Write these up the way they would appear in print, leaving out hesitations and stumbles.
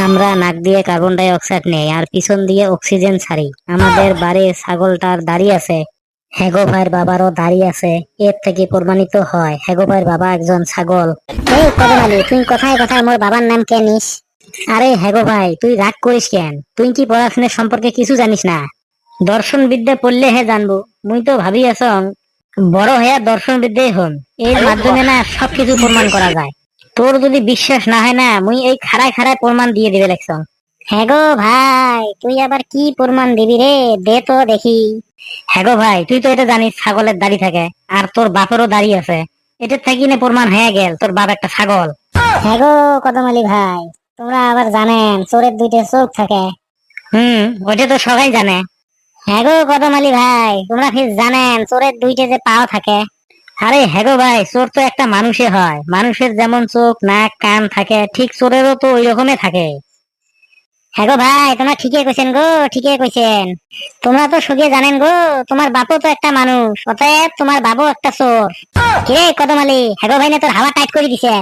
আমরা নাক দিয়ে কার্বন ডাই অক্সাইড নেই আর পিছন দিয়ে অক্সিজেন ছাড়ি। আমাদের বাড়ির ছাগলটার দাড়ি আছে, হেগো ভাইয়ের বাবারও দাড়ি আছে। এর থেকে প্রমাণিত হয় হেগো ভাইয়ের বাবা একজন ছাগল। এই কদম আলী, তুই কথায় কথায় মোর বাবার নাম কে নিস? আরে হেগো ভাই, তুই রাগ করিস কেন? তুই কি পড়াশোনার সম্পর্কে কিছু জানিস না? দর্শন বিদ্যা পড়লে হে জানবো। মুই তো ভাবি আছং বড় হইয়া দর্শন বিদ্যাই হন। এর মাধ্যমে না সবকিছু প্রমাণ করা যায়। তোর যদি বিশ্বাস না হয় না, মুই এই খাড়ায় খাড়ায় প্রমাণ দিয়ে দিবে লাগছ। হ্যাঁ গো ভাই, তুই আবার কি প্রমাণ দিবি রে? দে তো দেখি। হ্যাঁ গো ভাই, তুই তো এটা জানিস ছাগলের দাড়ি থাকে, আর তোর বাপেরও দাড়ি আছে। এটার থাকি না প্রমাণ হয়ে গেল তোর বাপ একটা ছাগল। হ্যাঁ গো কদম আলী ভাই, তোমরা আবার জানেন চোরের দুইটা চোখ থাকে। ওইটা তো সবাই জানে। হ্যাঁ গো কদম আলী ভাই, তোমরা কি জানেন চোরের দুইটা যে পাও থাকে? আরে হ্যাঁ গো ভাই, চোর তো একটা মানুষে হয়। মানুষের যেমন চোখ নাক কান থাকে, ঠিক চোরেরও তো ওই রকমই থাকে। হ্যাঁ গো ভাই, তোমরা ঠিকই কইছেন গো, ঠিকই কইছেন। তোমরা তো সগে জানেন গো, তোমার বাপও তো একটা মানুষ, অতএব তোমার বাবও একটা চোর। কে কদম আলী, হ্যাঁ গো ভাই না তোর হাওয়া টাইট করে দিছে?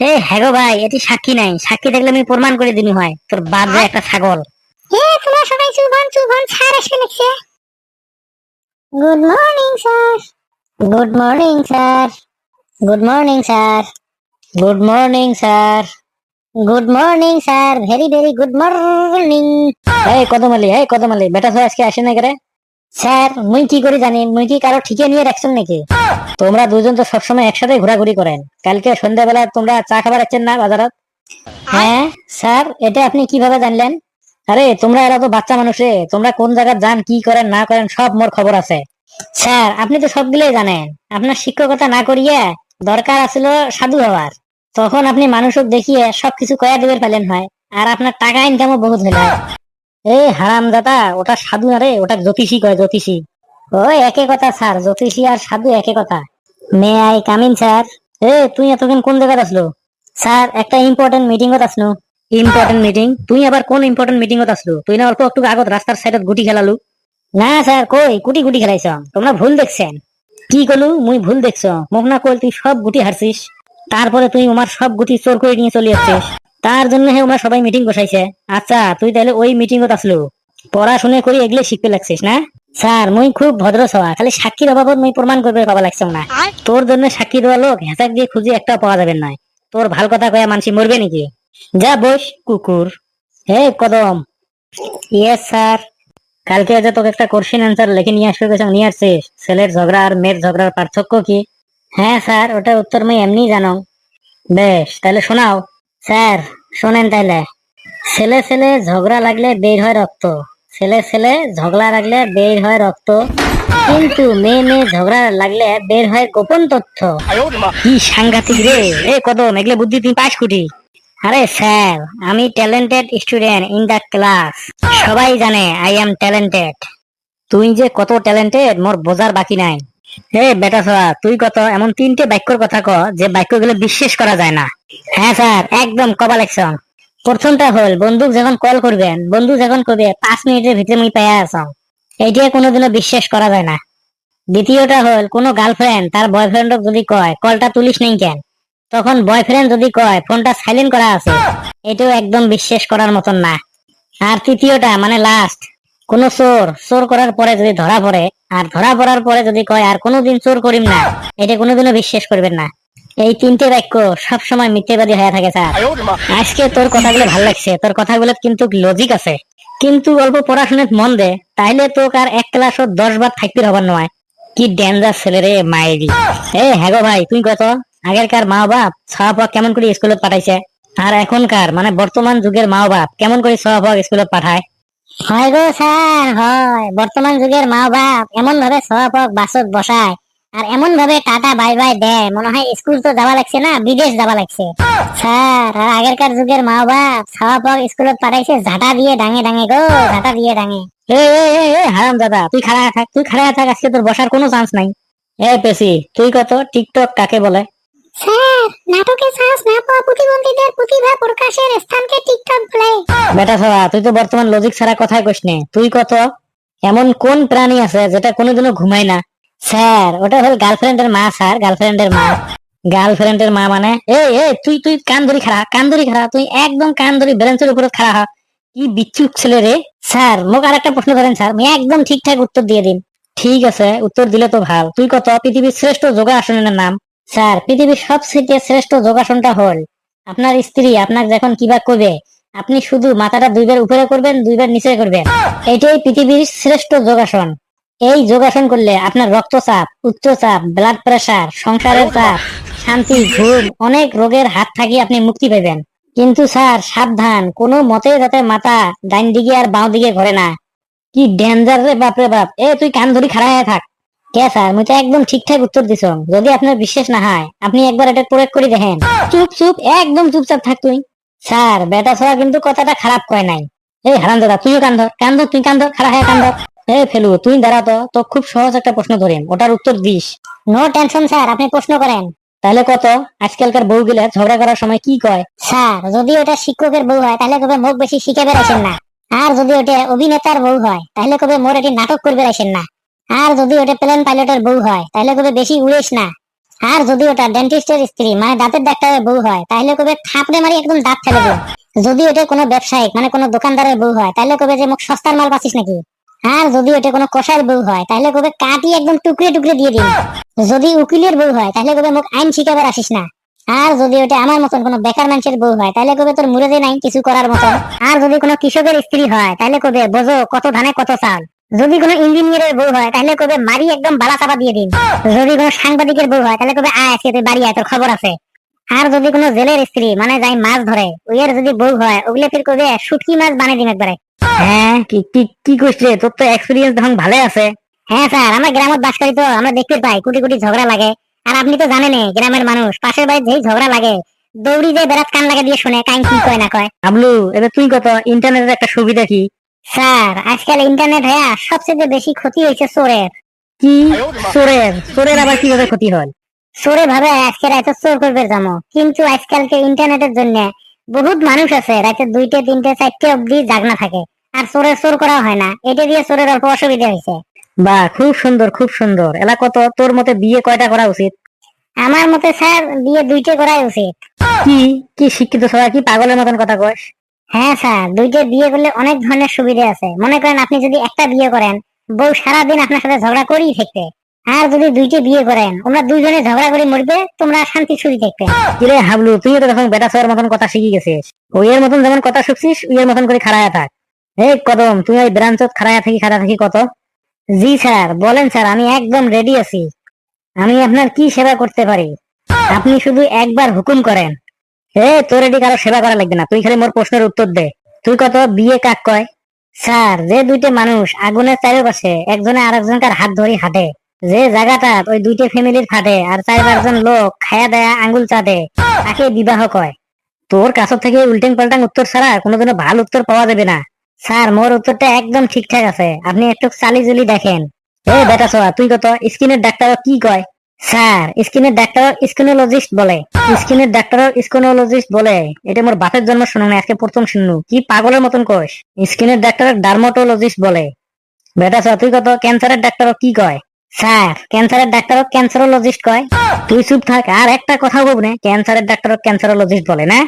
এ হ্যাঁ গো ভাই, এটি সাক্ষী নাই, সাক্ষী থাকলে আমি প্রমাণ করে দিনি হয় তোর বাপ যে একটা ছাগল। তোমরা সবাই চুপ হন, স্যার এসে লিখছে। Good morning sir. Good morning sir. Good morning sir. Good morning sir. Good morning sir, very very good morning. এই কদম আলী, এই কদম আলী, বেটা তো আজকে আসে না করে? স্যার মুই কি করে জানি? মুই কি কারো ঠিকে নিয়ে রাখছেন নাকি? তোমরা দুজন তো সবসময় একসাথে ঘোরাঘুরি করেন। কালকে সন্ধ্যাবেলা তোমরা চা খাবার যাচ্ছেন না বাজারত? হ্যাঁ স্যার, এটা আপনি কিভাবে জানলেন? আরে তোমরা এরা তো বাচ্চা মানুষ রে, তোমরা কোন জায়গায় যান কি করেন না করেন সব মোর খবর আছে। স্যার আপনি তো সবগুলোই জানেন। আপনার শিক্ষকতা না করিয়ে দরকার আছিল সাধু হওয়ার। তখন আপনি মানুষক দেখিয়ে সবকিছু কয়া দিবের পেলেন হয়, আর আপনার টাকা ইনকামও বহুত হইল। এই হারামজাদা, ওটা সাধু না রে, ওটা জ্যোতিষী কয়, জ্যোতিষী। ওই একই কথা স্যার, জ্যোতিষী আর সাধু একই কথা। May I come in sir? এ তুই এতক্ষণ কোন জায়গায় আসলো? স্যার একটা ইম্পর্টেন্ট মিটিং এত আসলো। Important meeting? তুই আবার কোন ইম্পর্টেন্ট মিটিং এত আসলো? তুই না অল্প একটু আগত রাস্তার সাইডত গুটি খেলালু? না স্যার, কই গুটি গুটি খেলাইছ? তোমরা ভুল দেখছেন। কি কলু মুই ভুল দেখছ? মোক না কল তুই সব গুটি হারছিস, তারপরে তুই আমার সব গুটি চোর করে নিয়ে চলে যাচ্ছিস। তার জন্য ওরা সবাই মিটিং বসাইছে। আচ্ছা তুই তাহলে ওই মিটিং এত আসলো, পড়াশুনে করি এগুলো শিখতে লাগছিস না? স্যার মুই খুব ভদ্র সবা, খালি সাক্ষীর অভাবত মুই প্রমাণ করবে পাবা লাগছ না। তোর জন্য সাক্ষী দেওয়া লোক হেঁচাক দিয়ে খুঁজে একটা পাওয়া যাবে না। তোর ভাল কথা কয়া মানসি মরবে নাকি? যা বস কুকুর। হে কদম। Yes sir. কালকে যে তোকে একটা কোশ্চেন অ্যান্সার লিখে নিয়ে আসতে গেছিলাম, নিয়ে আসছিস? ছেলের ঝগড়া আর মেয়ের ঝগড়ার পার্থক্য কি? হ্যাঁ স্যার, ওটা উত্তর মুই এমনি জানো। বেশ তাহলে শোনাও। স্যার শোনেন তাইলে। ছেলে ছেলে ঝগড়া লাগলে বের হয় রক্ত, ছেলে ছেলে ঝগড়া লাগলে বের হয় রক্ত, কিন্তু মেয়ে মেয়ে ঝগড়া লাগলে বের হয় গোপন তথ্য। কি সাংঘাতিক রে! এ কদম, এগুলো বুদ্ধি তুমি পাস কুটি? আরে স্যার, আমি talented student in the class. সবাই জানে আই এম ট্যালেন্টেড। তুই যে কত ট্যালেন্টেড মোর বোঝার বাকি নাই। হে বেটা ছোড়া, তুই কত এমন তিনটে বাক্যর কথা ক যে বাক্যগুলো বিশ্বাস করা যায় না। হ্যাঁ স্যার, একদম কবা লাগছ। প্রথমটা হল, বন্ধুক যখন কল করবেন, বন্ধু যখন কবে 5 মিনিটের ভিতরে মুই পাইয়া আসাম, এইটা কোনোদিনও বিশ্বাস করা যায় না। দ্বিতীয়টা হল, কোনো গার্লফ্রেন্ড তার বয়ফ্রেন্ডক যদি কয় কলটা তুলিস নেই কেন, তখন বয়ফ্রেন্ড যদি কয় ফোনটা সাইলেন্ট করা আছে, এটাও একদম বিশ্বাস করার মতন না। আর তৃতীয়টা মানে লাস্ট, কোন চোর চোর করার পরে যদি ধরা পড়ে, আর ধরা পড়ার পরে যদি কয় আর কোনোদিন চোর করিম না, এটা কোনোদিনও বিশ্বাস করবেন না। এই তিনটে বাক্য সবসময় মিথ্যেবাদী হয়ে থাকে স্যার। আজকে তোর কথাগুলো ভাল লাগছে, তোর কথাগুলো কিন্তু লজিক আছে, কিন্তু অল্প পড়াশোনায় মন দে, তাইলে তোকে আর এক ক্লাসও 10 বার থাকতে হবার নয়। কি ডেঞ্জার ছেলে রে মাইরি! এ হ্যাঁ গো ভাই, তুই কত আগেরকার মা বাপ ছাওয়া পাওয়া কেমন করে স্কুলে পাঠাইছে, আর এখনকার মানে বর্তমান যুগের মা বাপ কেমন করে ছাওয়া পাওয়া স্কুলে পাঠায়? হয় গো স্যার, হয়। বর্তমান যুগের মা বাপ এমন ভাবে ছাওয়া পাওয়া বাসত বসায়, আর এমন ভাবে টাটা বাই বাই দেয়, মনে হয় স্কুল তো যাওয়া লাগছে না, বিদেশ যাওয়া লাগছে। স্যার, আর আগেরকার যুগের মা বাপ ছাওয়া পাওয়া স্কুলে পাঠাইছে ঝাঁটা দিয়ে ডাঙে ডাঙে গো, ঝাঁটা দিয়ে ডাঙে। হারাম দাদা, তুই খাড়া থাক, তুই খাড়া থাক, আজকে তোর বসার কোনো চান্স নাই। এ পেশি, তুই কত টিকটক কাকে বলে? স্যার, নাটকে চান্স না পাওয়া প্রতিবন্ধীদের প্রতিভা প্রকাশের স্থানকে টিকটক বলে। বেটা ছাড়া, তুই তো বর্তমান লজিক ছাড়া কথাই কইস নে। তুই কত এমন কোন প্রাণী আছে যেটা কোনোদিনও ঘুমায় না? স্যার ওটা হল গার্লফ্রেন্ডের মা, স্যার গার্লফ্রেন্ডের মা। গার্লফ্রেন্ডের মা মানে এই এই তুই তুই কান ধরি খাড়া, কান ধরি খাড়া, তুই একদম কান ধরি বেঞ্চের উপরে খাড়া হ। কি বিচ্ছুক ছেলে রে। স্যার মোক আর একটা প্রশ্ন করেন স্যার, আমি একদম ঠিকঠাক উত্তর দিয়ে দিন। ঠিক আছে, উত্তর দিলে তো ভাল। তুই কত পৃথিবীর শ্রেষ্ঠ যোগাসনের নাম? স্যার পৃথিবীর সবথেকে শ্রেষ্ঠ যোগাসনটা হল আপনার স্ত্রী আপনাকে যখন কিবা করবে, আপনি শুধু মাথাটা দুইবার উপরে করবেন, দুইবার নিচে করবেন। এটাই পৃথিবীর শ্রেষ্ঠ যোগাসন। এই যোগাসন করলে আপনার রক্তচাপ, উচ্চচাপ, ব্লাড প্রেসার, সংসারের চাপ, শান্তি, ঘুম, অনেক রোগের হাত থাকি আপনি মুক্তি পাবেন। কিন্তু স্যার সাবধান, কোনো মতে যাতে মাথা ডাইন দিকে আর বাঁ দিকে ঘরে না। কি ডেঞ্জার রে বাপ রে বাপ। এ তুই কান ধরি খাড়া হয়ে থাক। কে স্যার, মুই তো একদম ঠিকঠাক উত্তর দিছ। যদি আপনার বিশ্বাস না হয় আপনি একবার এটা প্রয়োগ করে দেখেন। চুপ চুপ, একদম চুপচাপ থাক তুই। স্যার বেটা ছাড়া কিন্তু কথাটা খারাপ কয় নাই। এই হারাম দাদা, তুইও কান ধর, কান ধর, তুই কান ধর, খাড়া হয়ে কান ধর। এই ফেলু, তুই দাঁড়া তো খুব সহজ একটা প্রশ্ন ধরেন, ওটার উত্তর দিস। নো টেনশন স্যার, আপনি প্রশ্ন করেন। তাহলে কত, আজকালকার বউ গুলা ঝগড়া করার সময় কি কয়? স্যার যদি ওটা শিক্ষকের বউ হয় তাহলে কবে মুখ বেশি শিখে বেড়াইছেন না। আর যদি ওটা অভিনেতার বউ হয় তাহলে কবে মোর এটি নাটক করে বেড়াইছেন না। আর যদি ওটা প্লেন পাইলটের বউ হয় তাহলে কবে বেশি উড়েস না। আর যদি ওটা ডেন্টিস্টের স্ত্রী মানে দাঁতের ডাক্তারের বউ হয় তাহলে কবে থাপড়ে মারি একদম দাঁত ফেলে দিন। যদি ওটা কোনো ব্যবসায়িক মানে কোনো দোকানদারের বউ হয় তাহলে কবে যে মুখ সস্তার মাল পাচ্ছিস নাকি। আর যদি ওটা কোনো কষার বউ হয় তাহলে কবে কাটি একদম টুকরে টুকরে দিয়ে দিন। যদি উকিলের বউ হয় তাহলে কবে মুখ আইন শিখাবার আসিস না। আর যদি ওটা আমার মতন কোনো বেকার মানুষের বউ হয় তাহলে কবে তোর মুড়ে দিয়ে নাই কিছু করার মতন। আর যদি কোনো কৃষকের স্ত্রী হয় তাহলে কবে বোঝো কত ধানে কত চাল। যদি কোনো ইঞ্জিনিয়ারের বউ হয় তাহলে কবে মারি একদম বালা চাপা দিয়ে দিন। যদি কোনো সাংবাদিকের বউ হয় তাহলে কবে আয় আজকে তুই বাড়ি আয়, তোর খবর আছে। আর যদি কোনো জেলের স্ত্রী মানে যাই মাছ ধরে ওইয়ের যদি বউ হয় ওগুলো ফির কবে শুটকি মাছ বানিয়ে দিন একবারে। হ্যাঁ কি কি কি কইছ রে, তোর তো এক্সপিরিয়েন্স তখন ভালো আছে। হ্যাঁ স্যার, আমরা গ্রামত বাস করি তো আমরা দেখতে পাই কোটি কোটি ঝগড়া লাগে। আর আপনি তো জানেনই গ্রামের মানুষ পাশের বাড়ির যেই ঝগড়া লাগে দৌড়ি যে বেড়াত কান লাগা দিয়ে শুনে কাইন কি কয় না কয়। আবলু, এবার তুই কত ইন্টারনেটের একটা সুবিধা কি? স্যার আজকাল ইন্টারনেট হ্যাঁ সবচেয়ে বেশি ক্ষতি হয়েছে চোরের। কি? চোরের? চোরের আবার কিভাবে ক্ষতি হয়? চোরে ভাবে আজকে রাতে চোর করবে যাবো, কিন্তু আজকালকে ইন্টারনেটের জন্য বহুত মানুষ আছে রাতে 2টে 3টে 4টে অব্দি জাগনা থাকে। আর চোরের চোর করা হয় না, এটা দিয়ে চোরের অল্প অসুবিধা হয়েছে। বাহ, খুব সুন্দর খুব সুন্দর। এলা কত তোর মতে বিয়ে কয়টা করা উচিত? আমার মতে স্যার বিয়ে 2টে করাই উচিত। কি কি শিক্ষিত সবাই কি পাগলের মতন কথা কস? হ্যাঁ স্যার, 2টে বিয়ে করলে অনেক ধরনের সুবিধা আছে। মনে করেন আপনি যদি একটা বিয়ে করেন, বউ সারাদিন আপনার সাথে ঝগড়া করেই থাকবে। আর যদি 2টে বিয়ে করেন, ওরা দুইজনে ঝগড়া করে মরবে, তোমরা শান্তি সুখী থাকবে। কিরে হাবলু, তুই তো তখন বেটা ছেলের মতন কথা শিখে গেছিস। ওইয়ের মতন যেমন কথা শিখছিস ওইয়ের মতন করে খাড়ায়া থাক। এই কদম, তুই ওই ব্রাঞ্চত খাড়া থাকি কত। জি স্যার বলেন স্যার, আমি একদম রেডি আছি। আমি আপনার কি সেবা করতে পারি? আপনি শুধু একবার হুকুম করেন। তোর এটি কারো সেবা করা লাগবে না, তুই খালি মোর প্রশ্নের উত্তর দে। তুই কত বিয়ে কাক কয়? স্যার যে 2টে মানুষ আগুনের চারিপাশে একজনে আরেকজনকার হাত ধরি হাঁটে, যে জায়গাটা ওই 2টে ফ্যামিলির ফাটে আর 4-5জন লোক খায়া দেয়া আঙ্গুল চাটে, তাকে বিবাহ কয়। তোর কাছ থেকে উল্টেং পাল্টাং উত্তর ছাড়া কোনোদিনও ভালো উত্তর পাওয়া যাবে না। স্যার মোর উত্তরটা একদম ঠিকঠাক আছে, আপনি একটু চালি জুলি দেখেন। বেটা সোয়া, তুই কত স্কিনের ডাক্তার কি কয়? স্যার স্কিনের ডাক্তার স্কিনোলজিস্ট বলে। স্কিনের ডাক্তার স্কিনোলজিস্ট বলে? এটা মোর বাপের জন্ম শুনো না, আজকে প্রথম শুনলু। কি পাগলের মতন কস? স্কিনের ডাক্তার ডার্মাটোলজিস্ট বলে। বেটা সোয়া, তুই কত ক্যান্সারের ডাক্তার কি কয়? স্যার ক্যান্সারের ডাক্তার ক্যান্সারোলজিস্ট কয়। তুই চুপ থাক, আর একটা কথা বলবো না। ক্যান্সারের ডাক্তার ক্যান্সারোলজিস্ট বলে না।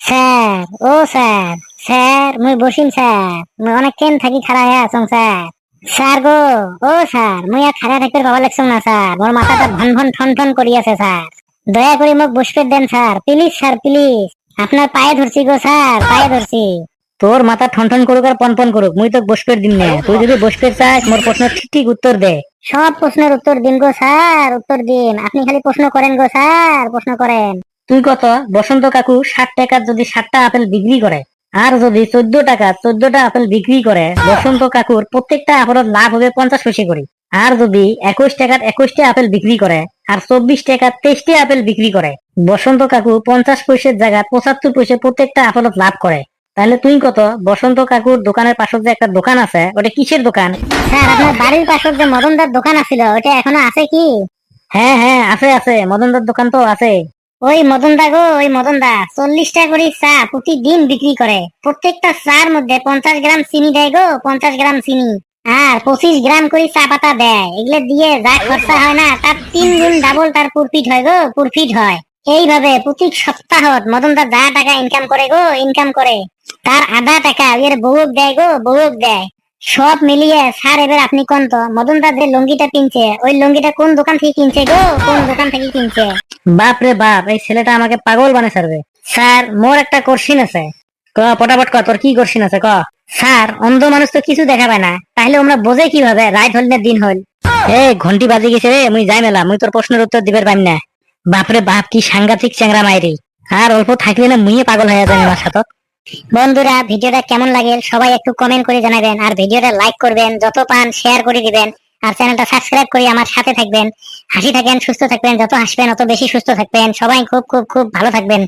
স্যার ও স্যার, স্যার মুই বসিম স্যার, মুই অনেক কেন থাকি খাড়া হয়ে আছং স্যার। স্যার গো, ও স্যার মুই আর খাড়া থাকতে বাবা লাগছং না স্যার, মোর মাথাটা ভন ভন ঠন ঠন করিয়াছে স্যার। দয়া করে মোক বসপেট দেন স্যার, প্লিজ স্যার প্লিজ। আপনার পায়ে ধরছি গো স্যার, পায়ে ধরছি। তোর মাথা ঠন ঠন করুক আর পন পন করুক, মুই তো বসপেট দিন না। তুই যদি বসপেট চাস মোর প্রশ্ন ঠিক ঠিক উত্তর দে। সব প্রশ্নের উত্তর দিন গো স্যার, উত্তর দিন। আপনি খালি প্রশ্ন করেন গো স্যার, প্রশ্ন করেন। তুই কত বসন্ত কাকু 60 টাকার যদি 60টা আপেল বিক্রি করে, আর যদি 14 টাকা 14টা আপেল বিক্রি করে, বসন্ত কাকুর প্রত্যেকটা আপেলত লাভ হবে 50 পয়সা করে। আর যদি 21 টাকার 21টা আপেল বিক্রি করে আর 24 টাকার 23টা আপেল বিক্রি করে, বসন্ত কাকু 50 পয়সার জায়গায় 75 পয়সা প্রত্যেকটা আপেলত লাভ করে। তাহলে তুই কত বসন্ত কাকুর দোকানের পাশে যে একটা দোকান আছে ওটা কিসের দোকান? স্যার আপনার বাড়ির পাশে যে মদনদার দোকান আছিল ওটা এখনো আছে কি? হ্যাঁ হ্যাঁ আছে আছে, মদনদার দোকান তো আছে। ওই মদনদা গো, ওই মদনদা 40 টাকা করে চা প্রতিদিন বিক্রি করে। প্রত্যেকটা চার মধ্যে 50 গ্রাম চিনি দেয় গো, 50 গ্রাম চিনি। আর 25 গ্রাম করে চা পাতা দেয়, এগুলো দিয়ে যা খরচা হয় না তার 3 গুণ ডাবল তার প্রফিট হয় গো, প্রফিট হয়। এইভাবে প্রতি সপ্তাহত মদন দা যা টাকা ইনকাম করে গো, ইনকাম করে তার আধা টাকা এর বউক দেয় গো, বউক দেয়। সব মিলিয়ে স্যার এবার আপনি কোন তো মদন দা যে লুঙ্গিটা কিনছে ওই লুঙ্গিটা কোন দোকান থেকে কিনছে গো, কোন দোকান থেকে কিনছে? বাপ রে বাপ, এই ছেলেটা আমাকে পাগল বানে ছাড়বে। স্যার মোর একটা কোশ্চিন আছে। ক পটাপট ক, তোর কি কোশ্চিন আছে ক। স্যার অন্ধ মানুষ তো কিছু দেখা পায় না, তাহলে আমরা বোঝে কিভাবে রাত হল না দিন হল? এই ঘন্টি বাজি গেছে রে, মুই যাই মেলা, মুই তোর প্রশ্নের উত্তর দিবার পাইম না। বাপরে বাপ, কি সাংঘাতিক চ্যাংরা মাইরি। আর অল্প থাকলে না মুইয়ে পাগল হয়ে যাবে আমার সাথে। বন্ধুরা ভিডিওটা কেমন লাগে সবাই একটু কমেন্ট করে জানাবেন, আর ভিডিওটা লাইক করবেন, যত পান শেয়ার করে দিবেন, আর চ্যানেলটা সাবস্ক্রাইব করে আমার সাথে থাকবেন। হাসি থাকেন, সুস্থ থাকবেন, যত হাসবেন অত বেশি সুস্থ থাকবেন, সবাই খুব খুব খুব ভালো থাকবেন।